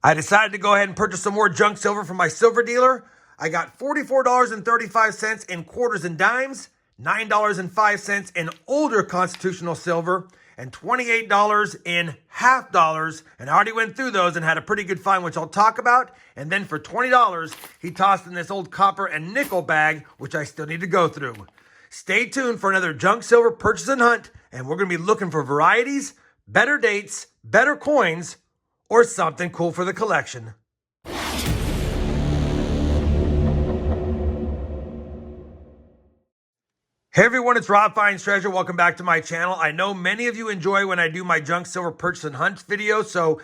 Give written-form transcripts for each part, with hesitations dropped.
I decided to go ahead and purchase some more junk silver from my silver dealer. I got $44.35 in quarters and dimes, $9.05 in older constitutional silver, and $28 in half dollars. And I already went through those and had a pretty good find, which I'll talk about. And then for $20, he tossed in this old copper and nickel bag, which I still need to go through. Stay tuned for another junk silver purchase and hunt, and we're going to be looking for varieties, better dates, better coins, or something cool for the collection. Hey everyone, it's RobFindsTreasure. Welcome back to my channel. I know many of you enjoy when I do my junk silver purchase and hunt videos, so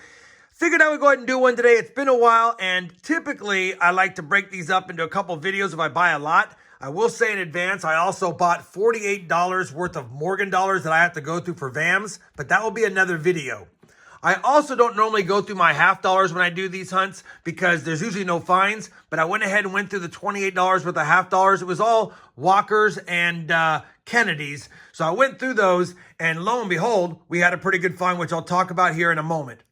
figured I would go ahead and do one today. It's been a while, and typically I like to break these up into a couple of videos if I buy a lot. I will say in advance, I also bought $48 worth of Morgan dollars that I have to go through for VAMs, but that will be another video. I also don't normally go through my half dollars when I do these hunts because there's usually no fines, but I went ahead and went through the $28 worth of half dollars. It was all Walkers and Kennedys. So I went through those, and lo and behold, we had a pretty good find, which I'll talk about here in a moment.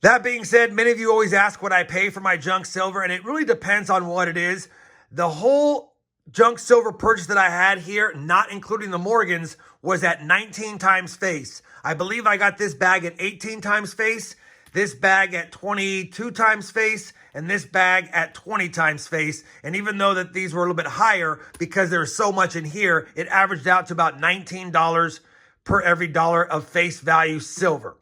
That being said, many of you always ask what I pay for my junk silver, and it really depends on what it is. The whole junk silver purchase that I had here, not including the Morgans, was at 19 times face. I believe I got this bag at 18 times face, this bag at 22 times face, and this bag at 20 times face. And even though that these were a little bit higher, because there's so much in here, it averaged out to about $19 per every dollar of face value silver.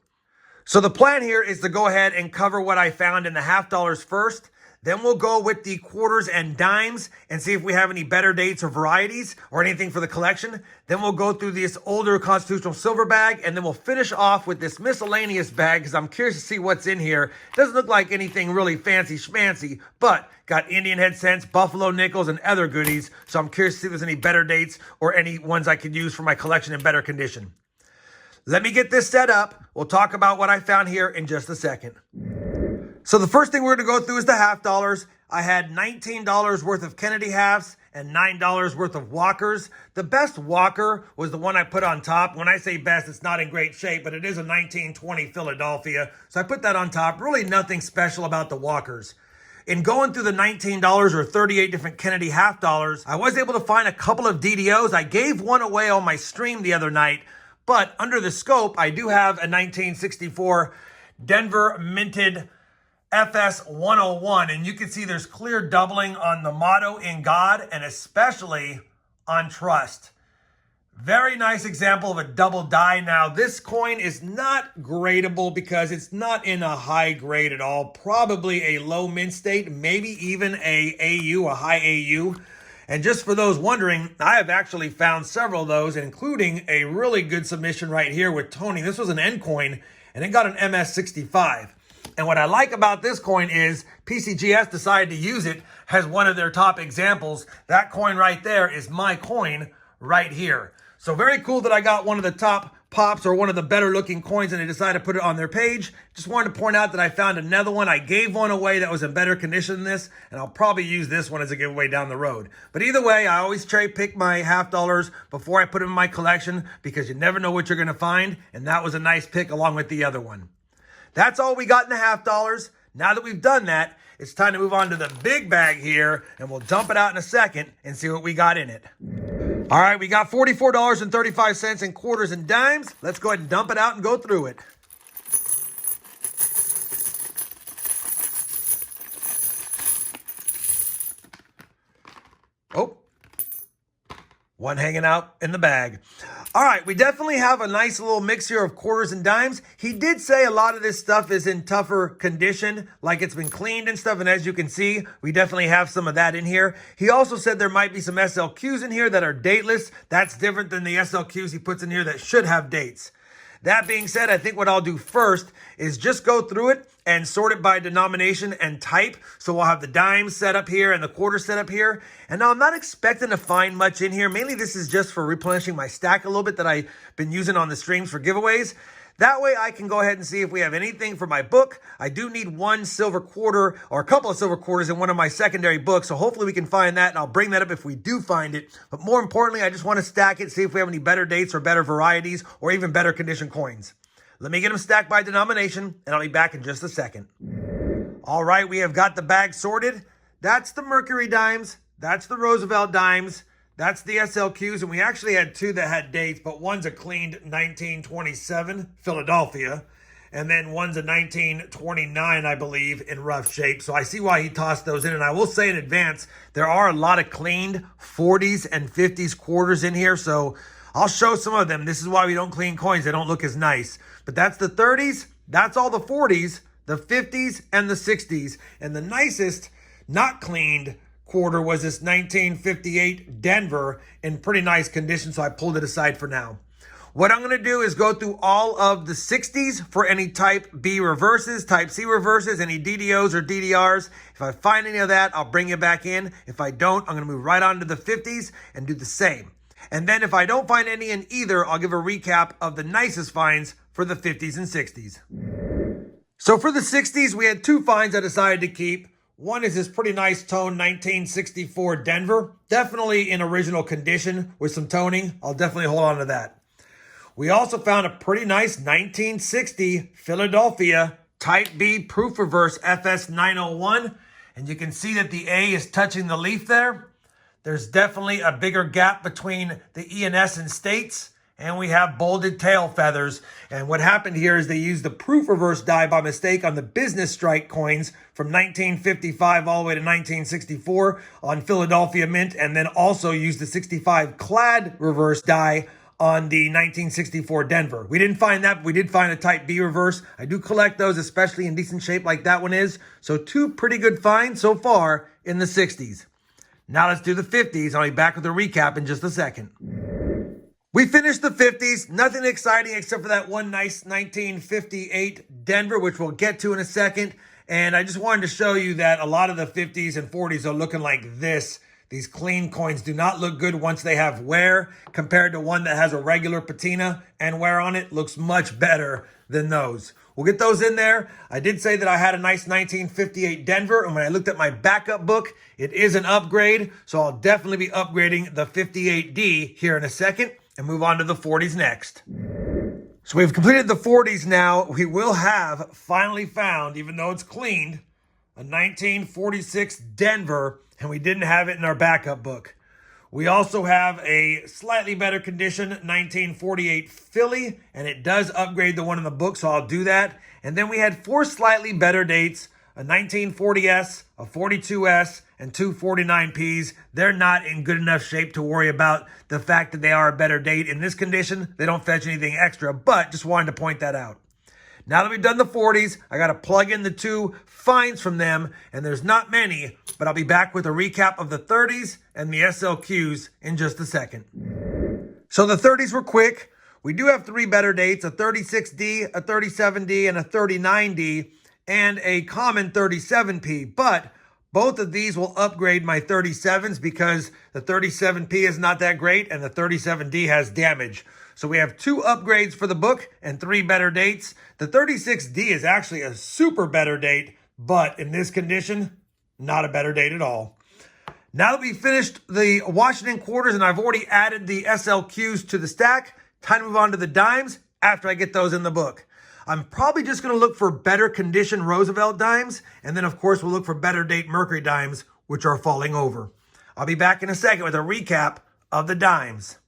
So the plan here is to go ahead and cover what I found in the half dollars first. Then we'll go with the quarters and dimes and see if we have any better dates or varieties or anything for the collection. Then we'll go through this older constitutional silver bag, and then we'll finish off with this miscellaneous bag because I'm curious to see what's in here. It doesn't look like anything really fancy schmancy, but got Indian head cents, buffalo nickels, and other goodies. So I'm curious to see if there's any better dates or any ones I could use for my collection in better condition. Let me get this set up. We'll talk about what I found here in just a second. So the first thing we're going to go through is the half dollars. I had $19 worth of Kennedy halves and $9 worth of Walkers. The best Walker was the one I put on top. When I say best, it's not in great shape, but it is a 1920 Philadelphia. So I put that on top. Really nothing special about the Walkers. In going through the $19 or 38 different Kennedy half dollars, I was able to find a couple of DDOs. I gave one away on my stream the other night, but under the scope, I do have a 1964 Denver minted FS 101, and you can see there's clear doubling on the motto in God and especially on trust. Very nice example of a double die. Now this coin is not gradable because it's not in a high grade at all, probably a low mint state, maybe even a high AU. And just for those wondering, I have actually found several of those, including a really good submission right here with Tony. This was an N coin and it got an MS65. And what I like about this coin is PCGS decided to use it as one of their top examples. That coin right there is my coin right here. So very cool that I got one of the top pops or one of the better looking coins and they decided to put it on their page. Just wanted to point out that I found another one. I gave one away that was in better condition than this, and I'll probably use this one as a giveaway down the road. But either way, I always cherry pick my half dollars before I put them in my collection because you never know what you're going to find. And that was a nice pick along with the other one. That's all we got in the half dollars. Now that we've done that, it's time to move on to the big bag here, and we'll dump it out in a second and see what we got in it. All right, we got $44.35 in quarters and dimes. Let's go ahead and dump it out and go through it. Oh, one hanging out in the bag. All right, we definitely have a nice little mix here of quarters and dimes. He did say a lot of this stuff is in tougher condition, like it's been cleaned and stuff. And as you can see, we definitely have some of that in here. He also said there might be some SLQs in here that are dateless. That's different than the SLQs he puts in here that should have dates. That being said, I think what I'll do first is just go through it and sort it by denomination and type. So we'll have the dimes set up here and the quarter set up here. And now I'm not expecting to find much in here. Mainly this is just for replenishing my stack a little bit that I've been using on the streams for giveaways. That way I can go ahead and see if we have anything for my book. I do need one silver quarter or a couple of silver quarters in one of my secondary books. So hopefully we can find that, and I'll bring that up if we do find it. But more importantly, I just want to stack it, see if we have any better dates or better varieties or even better condition coins. Let me get them stacked by denomination, and I'll be back in just a second. All right, we have got the bag sorted. That's the Mercury Dimes. That's the Roosevelt Dimes. That's the SLQs. And we actually had two that had dates, but one's a cleaned 1927 Philadelphia. And then one's a 1929, I believe, in rough shape. So I see why he tossed those in. And I will say in advance, there are a lot of cleaned 40s and 50s quarters in here. So I'll show some of them. This is why we don't clean coins. They don't look as nice. But that's the 30s. That's all the 40s, the 50s, and the 60s. And the nicest not cleaned quarter was this 1958 Denver in pretty nice condition. So I pulled it aside for now. What I'm going to do is go through all of the 60s for any type B reverses, type C reverses, any DDOs or DDRs. If I find any of that, I'll bring you back in. If I don't, I'm going to move right on to the 50s and do the same. And then if I don't find any in either, I'll give a recap of the nicest finds for the 50s and 60s. So for the 60s, we had two finds I decided to keep. One is this pretty nice tone 1964 Denver. Definitely in original condition with some toning. I'll definitely hold on to that. We also found a pretty nice 1960 Philadelphia Type B Proof Reverse FS 901. And you can see that the A is touching the leaf there. There's definitely a bigger gap between the E and S in states. And we have bolded tail feathers. And what happened here is they used the Proof Reverse die by mistake on the business strike coins from 1955 all the way to 1964 on Philadelphia Mint. And then also used the 65 clad reverse die on the 1964 Denver. We didn't find that, but we did find a Type B reverse. I do collect those, especially in decent shape like that one is. So two pretty good finds so far in the 60s. Now let's do the 50s. I'll be back with a recap in just a second. We finished the 50s. Nothing exciting except for that one nice 1958 Denver, which we'll get to in a second. And I just wanted to show you that a lot of the 50s and 40s are looking like this. These clean coins do not look good once they have wear compared to one that has a regular patina and wear on it. Looks much better than those. We'll get those in there. I did say that I had a nice 1958 Denver, and when I looked at my backup book, it is an upgrade. So I'll definitely be upgrading the 58D here in a second and move on to the 40s next. So we've completed the 40s now. We will have finally found, even though it's cleaned, a 1946 Denver, and we didn't have it in our backup book. We also have a slightly better condition 1948 Philly, and it does upgrade the one in the book, so I'll do that. And then we had four slightly better dates, a 1940S, a 42S, and two 49Ps. They're not in good enough shape to worry about the fact that they are a better date. In this condition, they don't fetch anything extra, but just wanted to point that out. Now that we've done the 40s, I got to plug in the two finds from them, and there's not many, but I'll be back with a recap of the 30s and the SLQs in just a second. So the 30s were quick. We do have three better dates, a 36D, a 37D, and a 39D, and a common 37P, but both of these will upgrade my 37s because the 37P is not that great and the 37D has damage. So we have two upgrades for the book and three better dates. The 36D is actually a super better date, but in this condition, not a better date at all. Now that we've finished the Washington quarters and I've already added the SLQs to the stack, time to move on to the dimes after I get those in the book. I'm probably just going to look for better condition Roosevelt dimes, and then of course we'll look for better date Mercury dimes, which are falling over. I'll be back in a second with a recap of the dimes.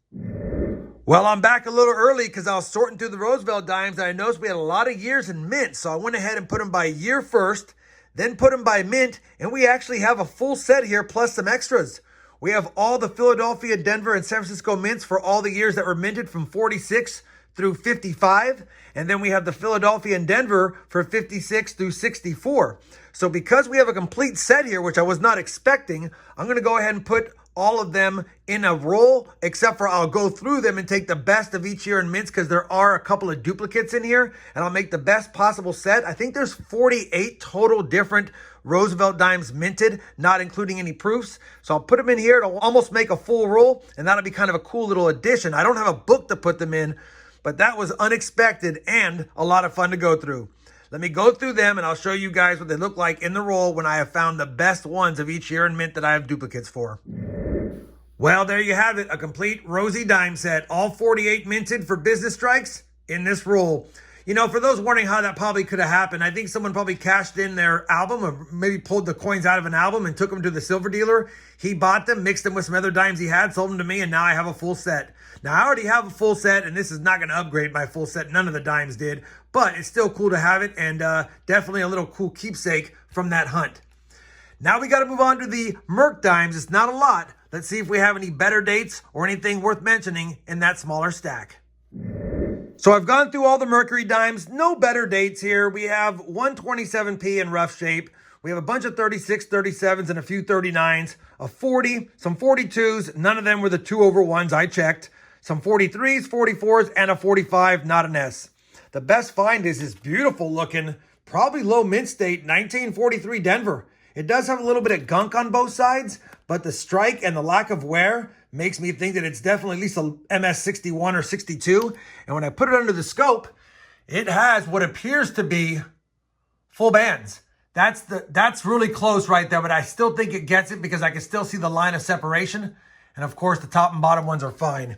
Well, I'm back a little early because I was sorting through the Roosevelt dimes and I noticed we had a lot of years in mint. So I went ahead and put them by year first, then put them by mint, and we actually have a full set here plus some extras. We have all the Philadelphia, Denver, and San Francisco mints for all the years that were minted from 46 through 55. And then we have the Philadelphia and Denver for 56 through 64. So because we have a complete set here, which I was not expecting, I'm going to go ahead and put all of them in a roll, except for I'll go through them and take the best of each year in mints because there are a couple of duplicates in here, and I'll make the best possible set. I think there's 48 total different Roosevelt dimes minted, not including any proofs. So I'll put them in here. It'll almost make a full roll, and that'll be kind of a cool little addition. I don't have a book to put them in, but that was unexpected and a lot of fun to go through. Let me go through them, and I'll show you guys what they look like in the roll when I have found the best ones of each year in mint that I have duplicates for. Well, there you have it, a complete Rosie dime set, all 48 minted for business strikes in this roll. You know, for those wondering how that probably could have happened, I think someone probably cashed in their album or maybe pulled the coins out of an album and took them to the silver dealer. He bought them, mixed them with some other dimes he had, sold them to me, and now I have a full set. Now, I already have a full set, and this is not going to upgrade my full set. None of the dimes did, but it's still cool to have it, and definitely a little cool keepsake from that hunt. Now we got to move on to the Merc dimes. It's not a lot. Let's see if we have any better dates or anything worth mentioning in that smaller stack. So I've gone through all the Mercury dimes. No better dates here. We have 127p in rough shape. We have a bunch of 36, 37s, and a few 39s. A 40, some 42s. None of them were the 2/1s I checked. Some 43s, 44s, and a 45, not an S. The best find is this beautiful looking, probably low mint state, 1943 Denver. It does have a little bit of gunk on both sides, but the strike and the lack of wear makes me think that it's definitely at least a MS 61 or 62. And when I put it under the scope, it has what appears to be full bands. That's really close right there, but I still think it gets it because I can still see the line of separation. And of course, the top and bottom ones are fine.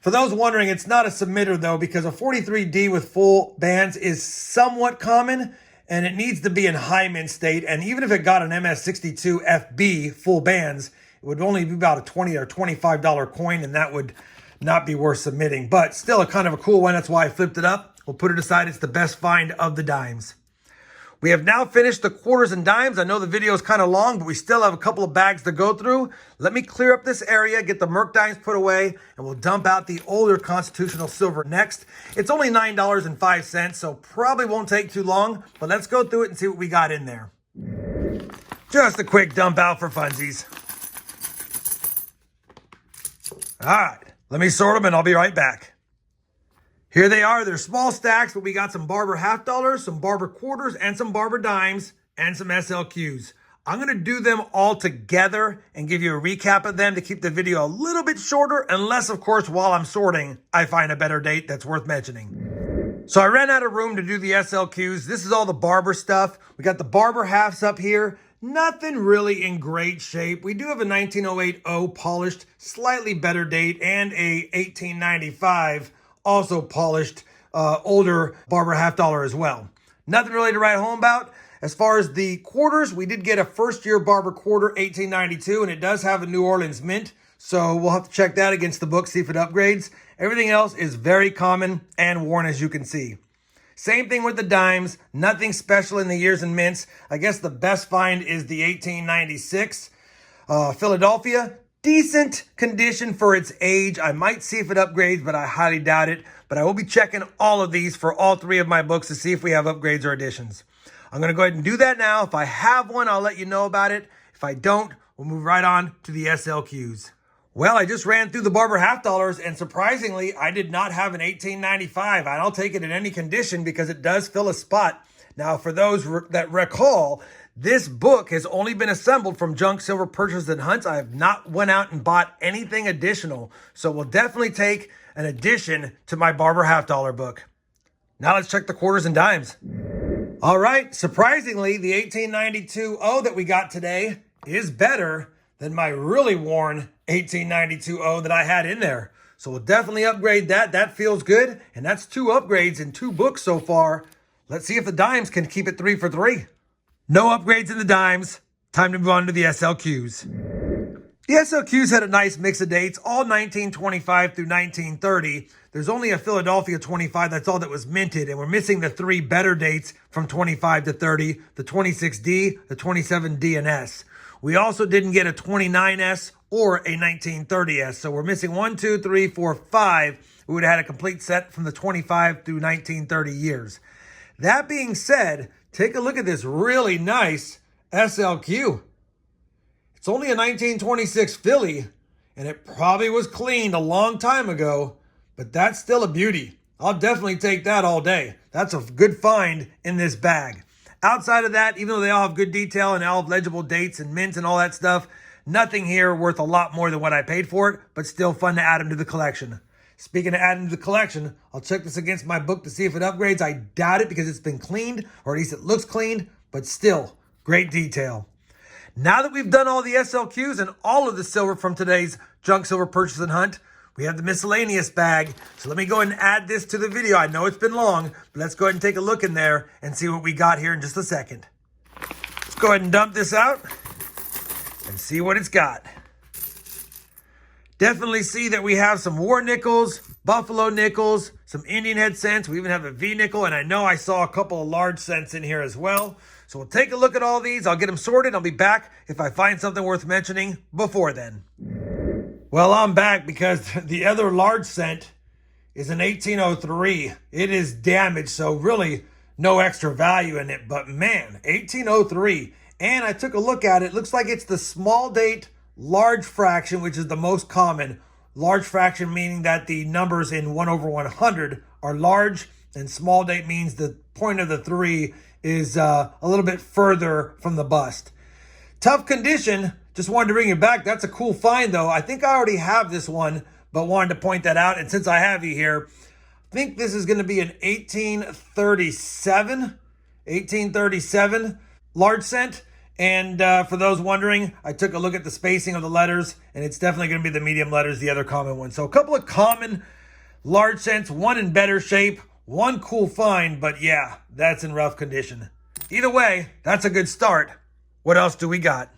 For those wondering, it's not a submitter though, because a 43D with full bands is somewhat common, and it needs to be in high mint state. And even if it got an MS62 FB full bands, it would only be about a $20 or $25 coin, and that would not be worth submitting. But still a kind of a cool one. That's why I flipped it up. We'll put it aside. It's the best find of the dimes. We have now finished the quarters and dimes. I know the video is kind of long, but we still have a couple of bags to go through. Let me clear up this area, get the Merc dimes put away, and we'll dump out the older constitutional silver next. It's only $9.05, so probably won't take too long, but let's go through it and see what we got in there. Just a quick dump out for funsies. All right, let me sort them and I'll be right back. Here they are. They're small stacks, but we got some Barber Half Dollars, some Barber Quarters, and some Barber Dimes, and some SLQs. I'm going to do them all together and give you a recap of them to keep the video a little bit shorter, unless, of course, while I'm sorting, I find a better date that's worth mentioning. So I ran out of room to do the SLQs. This is all the Barber stuff. We got the Barber Halves up here. Nothing really in great shape. We do have a 1908 O polished, slightly better date, and a 1895 also polished, older Barber Half Dollar as well. Nothing really to write home about. As far as the quarters, we did get a first-year Barber quarter, 1892, and it does have a New Orleans mint, so we'll have to check that against the book, see if it upgrades. Everything else is very common and worn, as you can see. Same thing with the dimes. Nothing special in the years and mints. I guess the best find is the 1896 Philadelphia. Decent condition for its age. I might see if it upgrades, but I highly doubt it. But I will be checking all of these for all three of my books to see if we have upgrades or additions. I'm going to go ahead and do that now. If I have one, I'll let you know about it. If I don't, we'll move right on to the SLQs. Well, I just ran through the Barber Half Dollars, and surprisingly, I did not have an 1895. And I'll take it in any condition because it does fill a spot. Now, for those that recall, this book has only been assembled from junk silver purchases and hunts. I have not went out and bought anything additional. So we'll definitely take an addition to my Barber Half Dollar book. Now let's check the quarters and dimes. All right, surprisingly, the 1892 O that we got today is better than my really worn 1892 O that I had in there. So we'll definitely upgrade that. That feels good. And that's 2 upgrades in 2 books so far. Let's see if the dimes can keep it 3 for 3. No upgrades in the dimes. Time to move on to the SLQs. The SLQs had a nice mix of dates, all 1925 through 1930. There's only a Philadelphia 25, that's all that was minted, and we're missing the 3 better dates from 25 to 30, the 26D, the 27D and S. We also didn't get a 29S or a 1930S, so we're missing 1, 2, 3, 4, 5. We would have had a complete set from the 25 through 1930 years. That being said, take a look at this really nice SLQ. It's only a 1926 Philly, and it probably was cleaned a long time ago, but that's still a beauty. I'll definitely take that all day. That's a good find in this bag. Outside of that, even though they all have good detail and all have legible dates and mints and all that stuff, nothing here worth a lot more than what I paid for it, but still fun to add them to the collection. Speaking of adding to the collection, I'll check this against my book to see if it upgrades. I doubt it because it's been cleaned, or at least it looks cleaned, but still, great detail. Now that we've done all the SLQs and all of the silver from today's junk silver purchase and hunt, we have the miscellaneous bag. So let me go ahead and add this to the video. I know it's been long, but let's go ahead and take a look in there and see what we got here in just a second. Let's go ahead and dump this out and see what it's got. Definitely see that we have some war nickels, buffalo nickels, some Indian head cents. We even have a V nickel, and I know I saw a couple of large cents in here as well. So we'll take a look at all these. I'll get them sorted. I'll be back if I find something worth mentioning before then. Well, I'm back because the other large cent is an 1803. It is damaged, so really no extra value in it. But man, 1803. And I took a look at it. Looks like it's the small date large fraction, which is the most common. Large fraction meaning that the numbers in 1/100 are large, and small date means the point of the 3 is a little bit further from the bust. Tough condition. Just wanted to bring it back. That's a cool find, though. I think I already have this one, but wanted to point that out. And since I have you here, I think this is going to be an 1837 large cent. And for those wondering, I took a look at the spacing of the letters, and it's definitely going to be the medium letters, the other common one. So a couple of common large cents, one in better shape, one cool find, but yeah, that's in rough condition. Either way, that's a good start. What else do we got?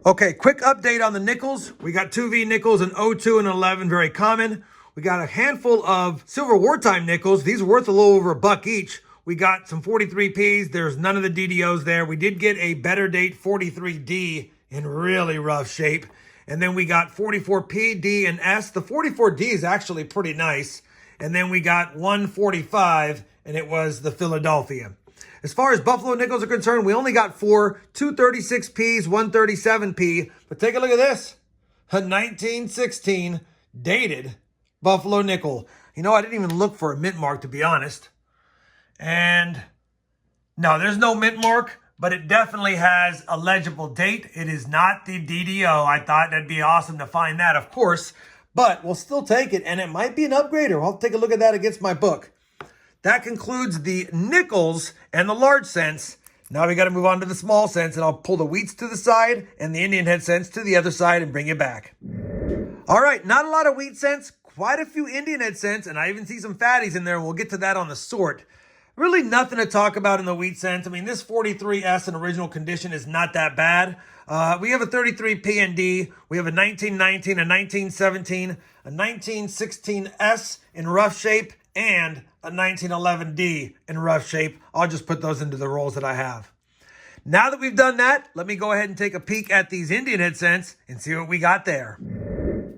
Okay, quick update on the nickels. We got 2V nickels, an 02 and 11, very common. We got a handful of silver wartime nickels. These are worth a little over $1 each. We got some 43Ps. There's none of the DDOs there. We did get a better date 43D in really rough shape. And then we got 44P, D, and S. The 44D is actually pretty nice. And then we got 145, and it was the Philadelphia. As far as buffalo nickels are concerned, we only got 4, 236Ps, 137P. But take a look at this. A 1916 dated buffalo nickel. You know, I didn't even look for a mint mark, to be honest. And no, there's no mint mark, but it definitely has a legible date. It is not the DDO. I thought that'd be awesome to find that, of course. But we'll still take it, and it might be an upgrader. I'll take a look at that against my book. That concludes the nickels and the large cents. Now we got to move on to the small cents, and I'll pull the wheats to the side and the Indian head cents to the other side and bring you back. All right, not a lot of wheat cents, quite a few Indian head cents, and I even see some fatties in there. We'll get to that on the sort. Really nothing to talk about in the wheat cents. I mean, this 43S in original condition is not that bad. We have a 33 P&D. We have a 1919, a 1917, a 1916S in rough shape, and a 1911D in rough shape. I'll just put those into the rolls that I have. Now that we've done that, let me go ahead and take a peek at these Indian head cents and see what we got there.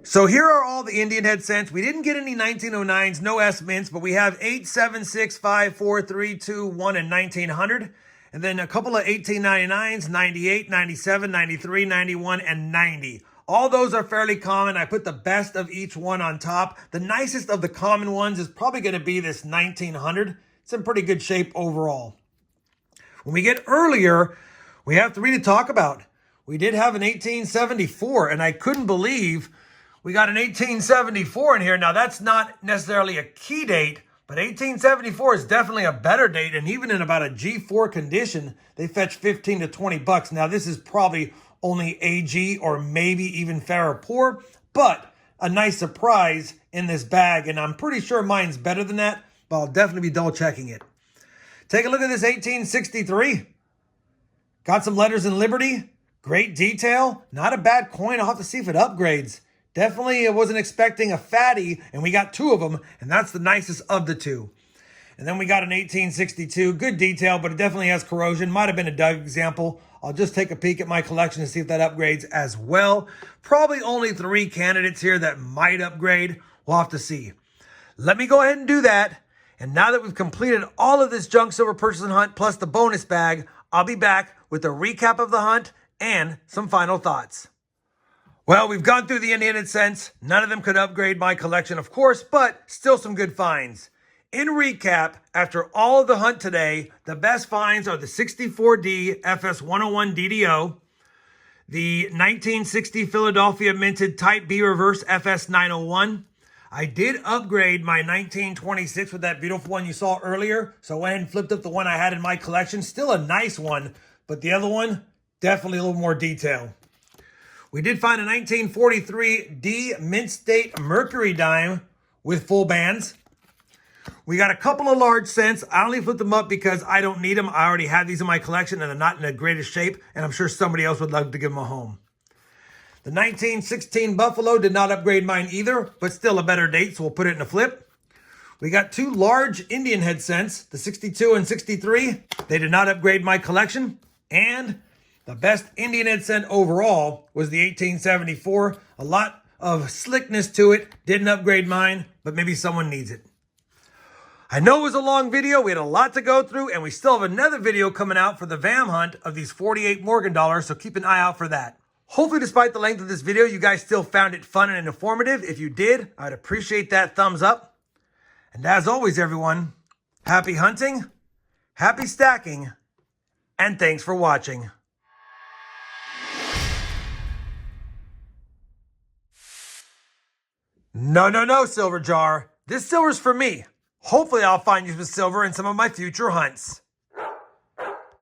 So here are all the Indian head cents. We didn't get any 1909s, no S mints, but we have 8, 7, 6, 5, 4, 3, 2, 1, and 1900. And then a couple of 1899s, 98, 97, 93, 91, and 90. All those are fairly common. I put the best of each one on top. The nicest of the common ones is probably going to be this 1900. It's in pretty good shape overall. When we get earlier, we have 3 to talk about. We did have an 1874, and I couldn't believe we got an 1874 in here. Now, that's not necessarily a key date, but 1874 is definitely a better date, and even in about a G4 condition, they fetch 15 to 20 bucks. Now, this is probably only AG or maybe even Farrah Poor, but a nice surprise in this bag, and I'm pretty sure mine's better than that, but I'll definitely be double checking it. Take a look at this 1863. Got some letters in Liberty. Great detail. Not a bad coin. I'll have to see if it upgrades. Definitely wasn't expecting a fatty, and we got 2 of them, and that's the nicest of the 2. And then we got an 1862. Good detail, but it definitely has corrosion. Might have been a Doug example. I'll just take a peek at my collection to see if that upgrades as well. Probably only 3 candidates here that might upgrade. We'll have to see. Let me go ahead and do that. And now that we've completed all of this junk silver purchase and hunt plus the bonus bag, I'll be back with a recap of the hunt and some final thoughts. Well, we've gone through the Indian head cents. None of them could upgrade my collection, of course, but still some good finds. In recap, after all of the hunt today, the best finds are the 64D FS101 DDO, the 1960 Philadelphia minted Type B reverse FS901. I did upgrade my 1926 with that beautiful one you saw earlier, so I went ahead and flipped up the one I had in my collection. Still a nice one, but the other one, definitely a little more detail. We did find a 1943 D Mint State Mercury Dime with full bands. We got a couple of large cents. I only flipped them up because I don't need them. I already have these in my collection and they're not in the greatest shape, and I'm sure somebody else would love to give them a home. The 1916 Buffalo did not upgrade mine either, but still a better date, so we'll put it in a flip. We got two large Indian head cents, the 62 and 63. They did not upgrade my collection. And the best Indian head cent overall was the 1874. A lot of slickness to it. Didn't upgrade mine, but maybe someone needs it. I know it was a long video. We had a lot to go through, and we still have another video coming out for the VAM hunt of these 48 Morgan dollars, so keep an eye out for that. Hopefully, despite the length of this video, you guys still found it fun and informative. If you did, I'd appreciate that thumbs up. And as always, everyone, happy hunting, happy stacking, and thanks for watching. No, Silver Jar. This silver's for me. Hopefully, I'll find you some silver in some of my future hunts.